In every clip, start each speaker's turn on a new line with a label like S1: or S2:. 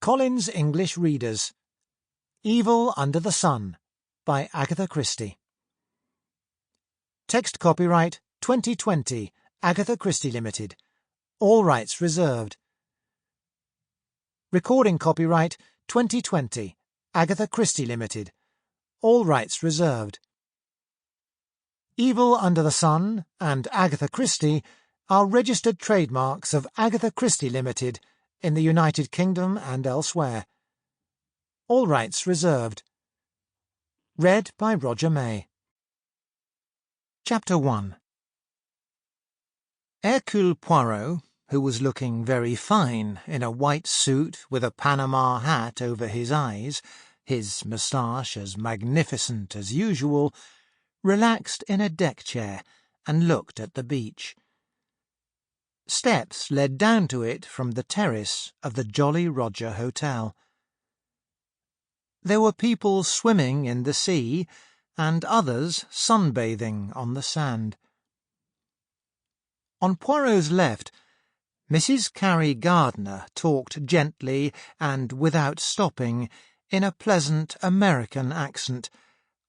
S1: Collins English Readers. Evil Under the Sun by Agatha Christie. Text copyright 2020 Agatha Christie Limited. All rights reserved. Recording copyright 2020 Agatha Christie Limited. All rights reserved. Evil Under the Sun and Agatha Christie are registered trademarks of Agatha Christie Limited in the United Kingdom and elsewhere. All rights reserved. Read by Roger May. Chapter 1. Hercule Poirot, who was looking very fine in a white suit with a Panama hat over his eyes, his moustache as magnificent as usual, relaxed in a deck chair and looked at the beach. Steps led down to it from the terrace of the Jolly Roger Hotel. There were people swimming in the sea and others sunbathing on the sand. On Poirot's left, Mrs. Carrie Gardner talked gently and without stopping in a pleasant American accent,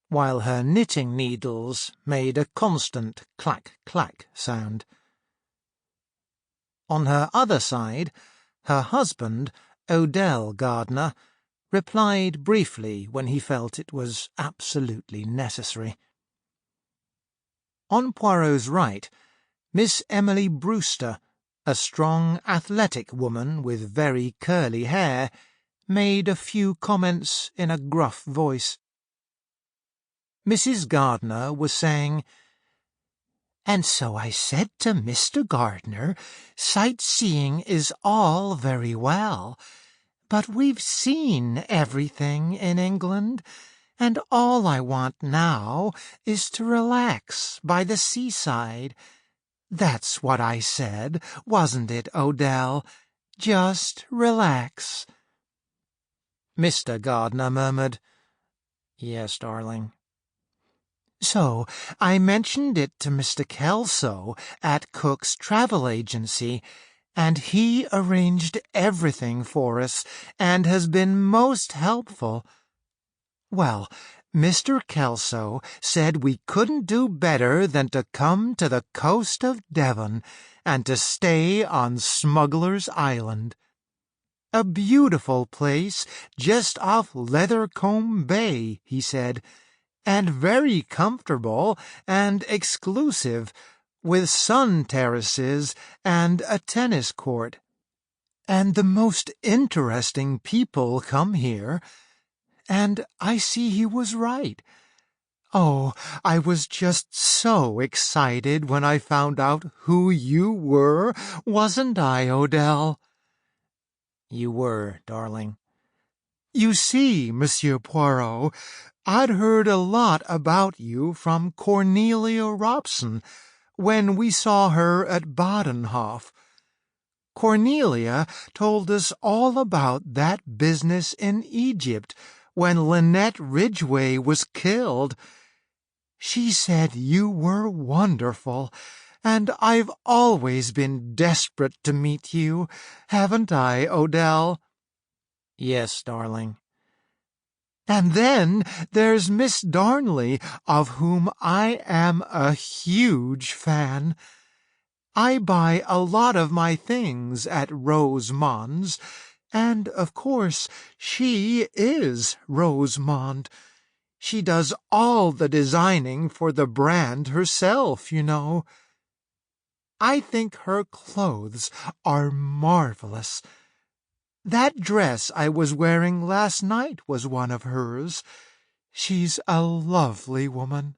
S1: while her knitting needles made a constant clack-clack sound. On her other side, her husband, Odell Gardner, replied briefly when he felt it was absolutely necessary. On Poirot's right, Miss Emily Brewster, a strong, athletic woman with very curly hair, made a few comments in a gruff voice. Mrs. Gardner was saying, "And so I said to Mr. Gardner, sightseeing is all very well, but we've seen everything in England, and all I want now is to relax by the seaside. That's what I said, wasn't it, Odell? Just relax." Mr. Gardner murmured, "Yes, darling." "So I mentioned it to Mr. Kelso at Cook's Travel Agency, and he arranged everything for us and has been most helpful. Well, Mr. Kelso said we couldn't do better than to come to the coast of Devon and to stay on Smuggler's Island. A beautiful place just off Leathercombe Bay, he said, and very comfortable and exclusive, with sun terraces and a tennis court. And the most interesting people come here. And I see he was right. Oh, I was just so excited when I found out who you were, wasn't I, Odell?" "You were, darling." "You see, Monsieur Poirot, I'd heard a lot about you from Cornelia Robson when we saw her at Badenhof. Cornelia told us all about that business in Egypt when Lynette Ridgway was killed. She said you were wonderful, and I've always been desperate to meet you, haven't I, Odell?" "Yes, darling." "And then there's Miss Darnley, of whom I am a huge fan. I buy a lot of my things at Rosemonds, and, of course, she is Rosemond. She does all the designing for the brand herself, you know. I think her clothes are marvelous. That dress I was wearing last night was one of hers. She's a lovely woman."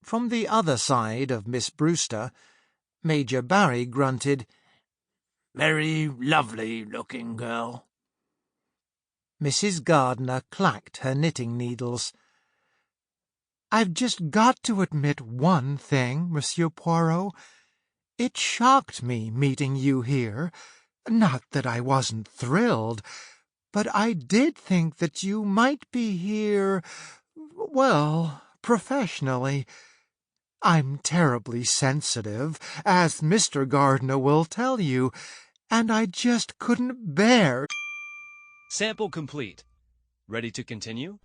S1: From the other side of Miss Brewster, Major Barry grunted, "Very lovely-looking girl." Mrs. Gardner clacked her knitting needles. "I've just got to admit one thing, Monsieur Poirot. It shocked me meeting you here. Not that I wasn't thrilled, but I did think that you might be here, well, professionally. I'm terribly sensitive, as Mr. Gardner will tell you, and I just couldn't bear
S2: Sample complete. Ready to continue?